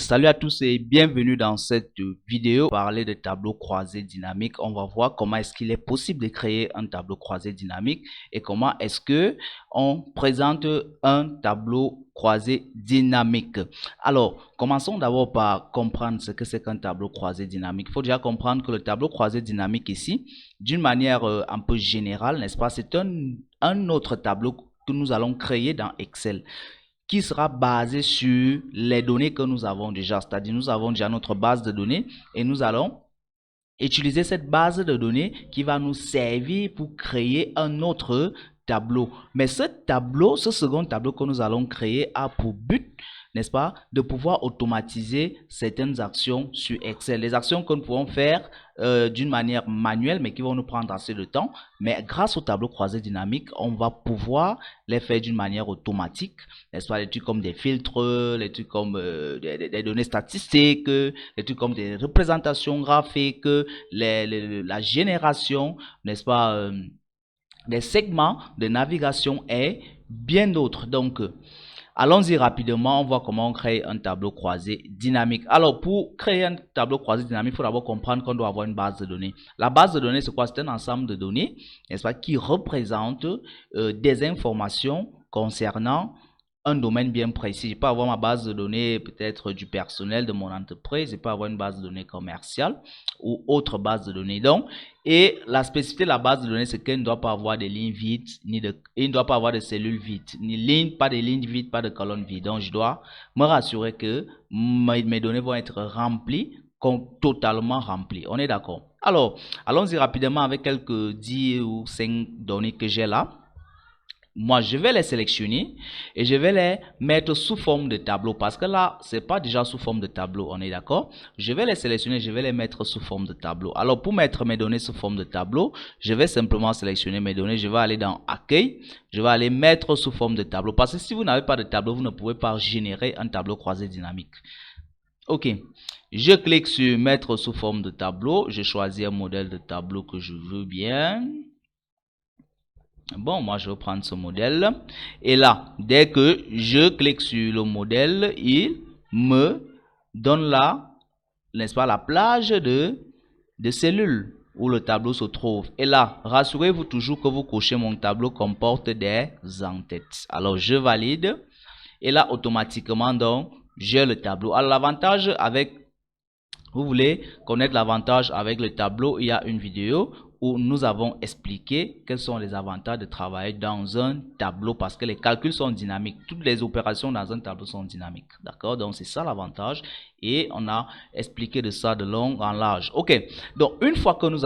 Salut à tous et bienvenue dans cette vidéo. Parler de tableau croisé dynamique. On va voir comment est-ce qu'il est possible de créer un tableau croisé dynamique et comment est-ce que on présente un tableau croisé dynamique. Alors, commençons d'abord par comprendre ce que c'est qu'un tableau croisé dynamique. Il faut déjà comprendre que le tableau croisé dynamique ici, d'une manière un peu générale, n'est-ce pas, c'est un autre tableau que nous allons créer dans Excel, qui sera basé sur les données que nous avons déjà. C'est-à-dire, nous avons déjà notre base de données et nous allons utiliser cette base de données qui va nous servir pour créer un autre tableau. Mais ce tableau, ce second tableau que nous allons créer a pour but, n'est-ce pas, de pouvoir automatiser certaines actions sur Excel. Les actions que nous pouvons faire d'une manière manuelle, mais qui vont nous prendre assez de temps. Mais grâce au tableau croisé dynamique, on va pouvoir les faire d'une manière automatique. N'est-ce pas, les trucs comme des filtres, les trucs comme des données statistiques, les trucs comme des représentations graphiques, la génération, n'est-ce pas, des segments de navigation et bien d'autres. Donc, allons-y rapidement, on voit comment on crée un tableau croisé dynamique. Alors, pour créer un tableau croisé dynamique, il faut d'abord comprendre qu'on doit avoir une base de données. La base de données, c'est quoi? C'est un ensemble de données, n'est-ce pas, qui représente des informations concernant un domaine bien précis. Je peux avoir ma base de données peut-être du personnel de mon entreprise, je peux avoir une base de données commerciale ou autre base de données. Donc, et la spécificité de la base de données, c'est qu'elle ne doit pas avoir des lignes vides, il ne doit pas avoir de cellules vides, pas de lignes vides, pas de colonnes vides. Donc, je dois me rassurer que mes données vont être remplies, totalement remplies. On est d'accord? Alors, allons-y rapidement avec quelques 10 ou 5 données que j'ai là. Moi, je vais les sélectionner et je vais les mettre sous forme de tableau parce que là, c'est pas déjà sous forme de tableau, on est d'accord? Je vais les sélectionner, je vais les mettre sous forme de tableau. Alors, pour mettre mes données sous forme de tableau, je vais simplement sélectionner mes données. Je vais aller dans Accueil, je vais aller mettre sous forme de tableau parce que si vous n'avez pas de tableau, vous ne pouvez pas générer un tableau croisé dynamique. Ok, je clique sur Mettre sous forme de tableau. Je choisis un modèle de tableau que je veux bien. Bon, moi, je vais prendre ce modèle. Et là, dès que je clique sur le modèle, il me donne là, n'est-ce pas, la plage de cellules où le tableau se trouve. Et là, rassurez-vous toujours que vous cochez mon tableau comporte des en-têtes. Alors, je valide. Et là, automatiquement, donc, j'ai le tableau. Alors, l'avantage avec, vous voulez connaître l'avantage avec le tableau, il y a une vidéo où nous avons expliqué quels sont les avantages de travailler dans un tableau parce que les calculs sont dynamiques. Toutes les opérations dans un tableau sont dynamiques. D'accord? Donc, c'est ça l'avantage. Et on a expliqué de ça de long en large. OK. Donc, une fois que nous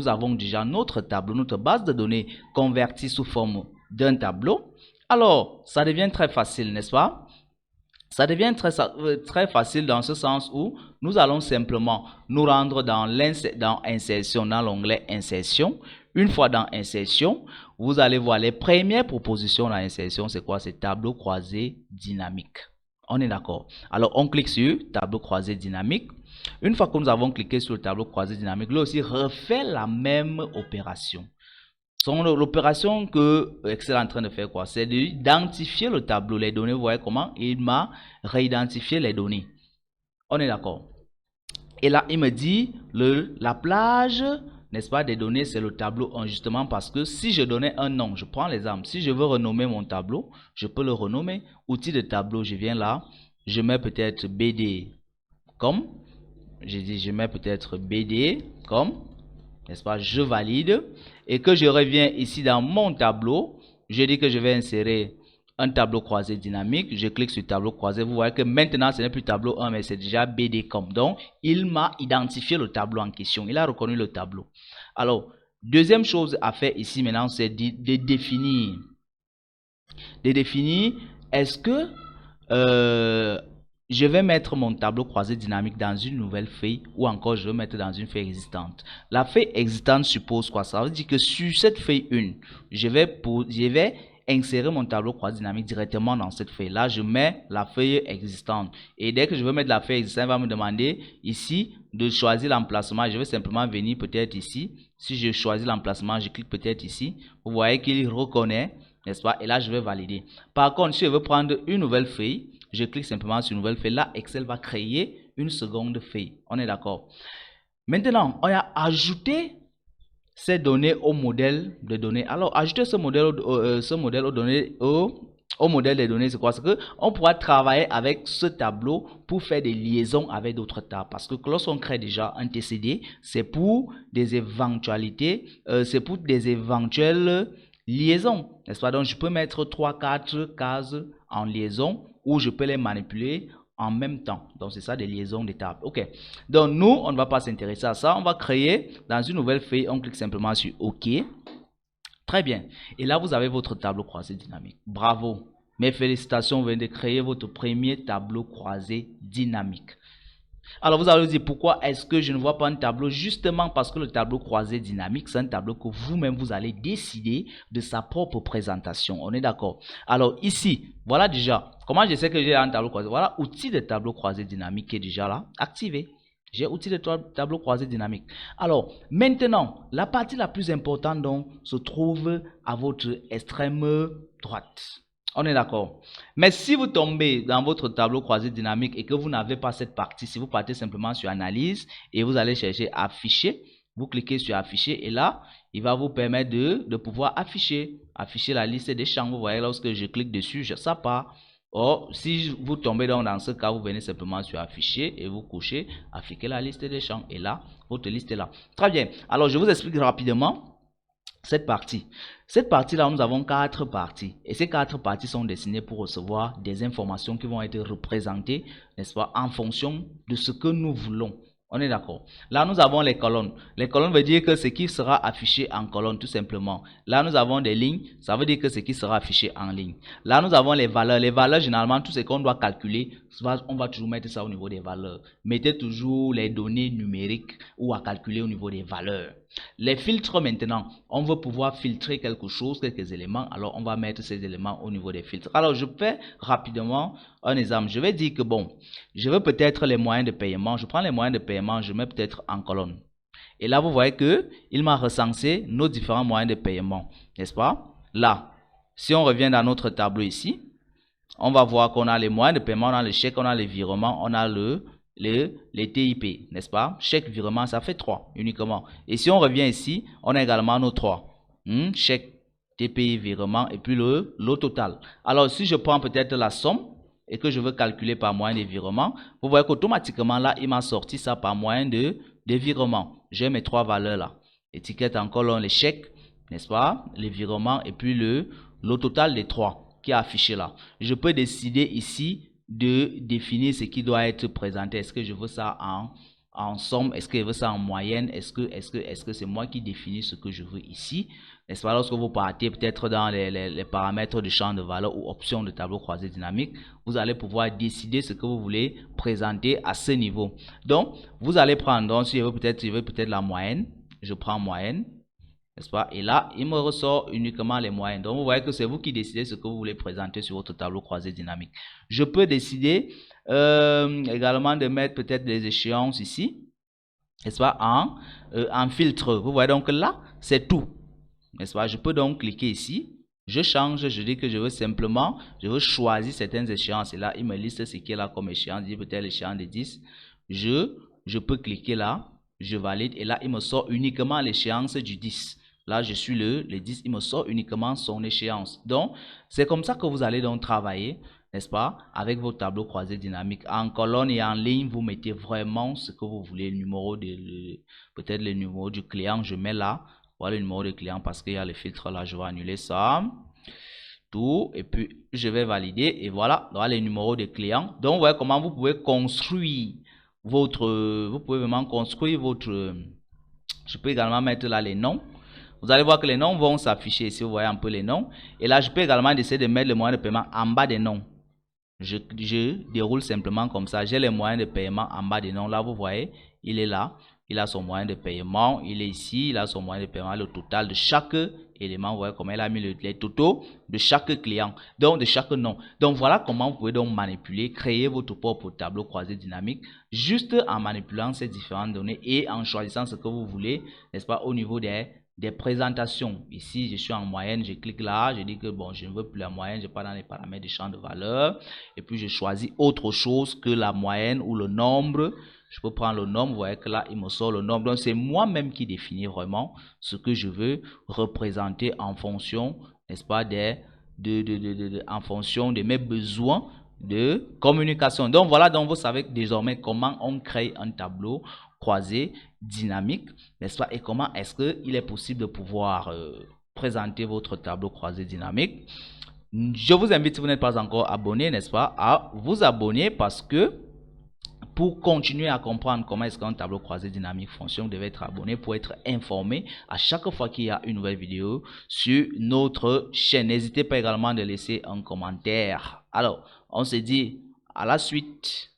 avons déjà notre tableau, notre base de données convertie sous forme d'un tableau, alors, ça devient très facile, n'est-ce pas? Ça devient très facile dans ce sens où nous allons simplement nous rendre dans Insertion, dans l'onglet Insertion. Une fois dans Insertion, vous allez voir les premières propositions dans Insertion. C'est quoi? C'est tableau croisé dynamique. On est d'accord? Alors, on clique sur tableau croisé dynamique. Une fois que nous avons cliqué sur le tableau croisé dynamique, là aussi, refait la même opération. L'opération que Excel est en train de faire quoi? C'est d'identifier le tableau, les données. Vous voyez comment il m'a réidentifié les données. On est d'accord? Et là, il me dit la plage, n'est-ce pas, des données, c'est le tableau 1, justement parce que si je donnais un nom, je prends l'exemple, si je veux renommer mon tableau, je peux le renommer. Outil de tableau, je viens là, je mets peut-être BD comme, je mets peut-être BD comme, n'est-ce pas, je valide et que je reviens ici dans mon tableau, je dis que je vais insérer un tableau croisé dynamique, je clique sur tableau croisé, vous voyez que maintenant ce n'est plus tableau 1 mais c'est déjà BD.com. Donc il m'a identifié le tableau en question, il a reconnu le tableau. Alors deuxième chose à faire ici maintenant, c'est de définir est-ce que je vais mettre mon tableau croisé dynamique dans une nouvelle feuille ou encore je vais mettre dans une feuille existante. La feuille existante suppose quoi? Ça veut dire que sur cette feuille 1, je vais insérer mon tableau croisé dynamique directement dans cette feuille. Là, je mets la feuille existante. Et dès que je veux mettre la feuille existante, il va me demander ici de choisir l'emplacement. Je vais simplement venir peut-être ici. Si je choisis l'emplacement, je clique peut-être ici. Vous voyez qu'il reconnaît, n'est-ce pas? Et là, je vais valider. Par contre, si je veux prendre une nouvelle feuille, je clique simplement sur nouvelle feuille. Là, Excel va créer une seconde feuille. On est d'accord? Maintenant, on a ajouté ces données au modèle de données. Alors, ajouter ce modèle au modèle des données, c'est quoi? C'est que on pourra travailler avec ce tableau pour faire des liaisons avec d'autres tables. Parce que lorsqu'on crée déjà un TCD, c'est pour des éventualités, c'est pour des éventuelles liaisons, n'est-ce pas? Donc, je peux mettre 3-4 cases en liaison ou je peux les manipuler en même temps. Donc, c'est ça des liaisons de tables. OK. Donc, nous, on ne va pas s'intéresser à ça. On va créer dans une nouvelle feuille. On clique simplement sur OK. Très bien. Et là, vous avez votre tableau croisé dynamique. Bravo. Mes félicitations, vous venez de créer votre premier tableau croisé dynamique. Alors, vous allez vous dire, pourquoi est-ce que je ne vois pas un tableau? Justement parce que le tableau croisé dynamique, c'est un tableau que vous-même, vous allez décider de sa propre présentation. On est d'accord? Alors, ici, voilà déjà, comment je sais que j'ai un tableau croisé? Voilà, outil de tableau croisé dynamique qui est déjà là, activé. J'ai outil de tableau croisé dynamique. Alors, maintenant, la partie la plus importante donc se trouve à votre extrême droite. On est d'accord. Mais si vous tombez dans votre tableau croisé dynamique et que vous n'avez pas cette partie, si vous partez simplement sur analyse et vous allez chercher afficher, vous cliquez sur afficher et là, il va vous permettre de pouvoir afficher la liste des champs. Vous voyez, lorsque je clique dessus, ça part. Or, si vous tombez dans ce cas, vous venez simplement sur afficher et vous cochez afficher la liste des champs. Et là, votre liste est là. Très bien. Alors, je vous explique rapidement cette partie. Cette partie-là, nous avons 4 parties. Et ces 4 parties sont destinées pour recevoir des informations qui vont être représentées, n'est-ce pas, en fonction de ce que nous voulons. On est d'accord. Là, nous avons les colonnes. Les colonnes veut dire que ce qui sera affiché en colonne, tout simplement. Là, nous avons des lignes. Ça veut dire que ce qui sera affiché en ligne. Là, nous avons les valeurs. Les valeurs, généralement, tout ce qu'on doit calculer, on va toujours mettre ça au niveau des valeurs. Mettez toujours les données numériques ou à calculer au niveau des valeurs. Les filtres maintenant, on veut pouvoir filtrer quelque chose, quelques éléments, alors on va mettre ces éléments au niveau des filtres. Alors je fais rapidement un exemple. Je vais dire que bon, je veux peut-être les moyens de paiement. Je prends les moyens de paiement, je mets peut-être en colonne. Et là vous voyez que il m'a recensé nos différents moyens de paiement, n'est-ce pas? Là, si on revient dans notre tableau ici, on va voir qu'on a les moyens de paiement, on a le chèque, on a les virements, on a les TIP, n'est-ce pas? Chèque, virement, ça fait 3 uniquement. Et si on revient ici, on a également nos 3. Chèque, TPI, virement et puis le total. Alors, si je prends peut-être la somme et que je veux calculer par moyen de virement, vous voyez qu'automatiquement, là, il m'a sorti ça par moyen de virement. J'ai mes 3 valeurs là. Étiquette en colonne, les chèques, n'est-ce pas? Les virements et puis le total des 3 qui est affiché là. Je peux décider ici de définir ce qui doit être présenté. Est-ce que je veux ça en somme? Est-ce que je veux ça en moyenne? Est-ce que c'est moi qui définis ce que je veux ici? N'est-ce pas? Lorsque vous partez peut-être dans les paramètres de champ de valeur ou options de tableau croisé dynamique, vous allez pouvoir décider ce que vous voulez présenter à ce niveau. Donc, vous allez prendre, donc si je veux peut-être la moyenne, je prends moyenne. N'est-ce pas? Et là, il me ressort uniquement les moyennes. Donc, vous voyez que c'est vous qui décidez ce que vous voulez présenter sur votre tableau croisé dynamique. Je peux décider également de mettre peut-être des échéances ici, n'est-ce pas? En filtre. Vous voyez donc là, c'est tout. N'est-ce pas? Je peux donc cliquer ici. Je change, je dis que je veux simplement, je veux choisir certaines échéances. Et là, il me liste ce qui est là comme échéance. Je dis peut-être l'échéance de 10. Je peux cliquer là, je valide. Et là, il me sort uniquement l'échéance du 10. Là, je suis le 10, il me sort uniquement son échéance. Donc, c'est comme ça que vous allez donc travailler, n'est-ce pas, avec vos tableaux croisés dynamiques. En colonne et en ligne, vous mettez vraiment ce que vous voulez. Le numéro peut-être le numéro du client, je mets là. Voilà le numéro du client parce qu'il y a le filtre là. Je vais annuler ça. Tout. Et puis, je vais valider. Et voilà, le numéro de client. Donc, vous voyez comment vous pouvez construire vous pouvez vraiment construire votre... Je peux également mettre là les noms. Vous allez voir que les noms vont s'afficher ici, vous voyez un peu les noms. Et là, je peux également essayer de mettre le moyen de paiement en bas des noms. Je déroule simplement comme ça. J'ai les moyens de paiement en bas des noms. Là, vous voyez, il est là. Il a son moyen de paiement. Il est ici. Il a son moyen de paiement. Le total de chaque élément. Vous voyez comment il a mis les totaux de chaque client. Donc, de chaque nom. Donc, voilà comment vous pouvez donc manipuler, créer votre propre tableau croisé dynamique. Juste en manipulant ces différentes données et en choisissant ce que vous voulez, n'est-ce pas, au niveau des des présentations. Ici, je suis en moyenne, je clique là, je dis que bon, je ne veux plus la moyenne, je pars dans les paramètres du champ de valeur et puis je choisis autre chose que la moyenne ou le nombre. Je peux prendre le nombre, vous voyez que là, il me sort le nombre. Donc, c'est moi-même qui définis vraiment ce que je veux représenter en fonction, n'est-ce pas, en fonction de mes besoins de communication. Donc, voilà, donc vous savez désormais comment on crée un tableau croisé dynamique, n'est-ce pas, et comment est-ce qu'il est possible de pouvoir présenter votre tableau croisé dynamique. Je vous invite, si vous n'êtes pas encore abonné, n'est-ce pas, à vous abonner parce que pour continuer à comprendre comment est-ce qu'un tableau croisé dynamique fonctionne, vous devez être abonné pour être informé à chaque fois qu'il y a une nouvelle vidéo sur notre chaîne. N'hésitez pas également de laisser un commentaire. Alors, on se dit à la suite.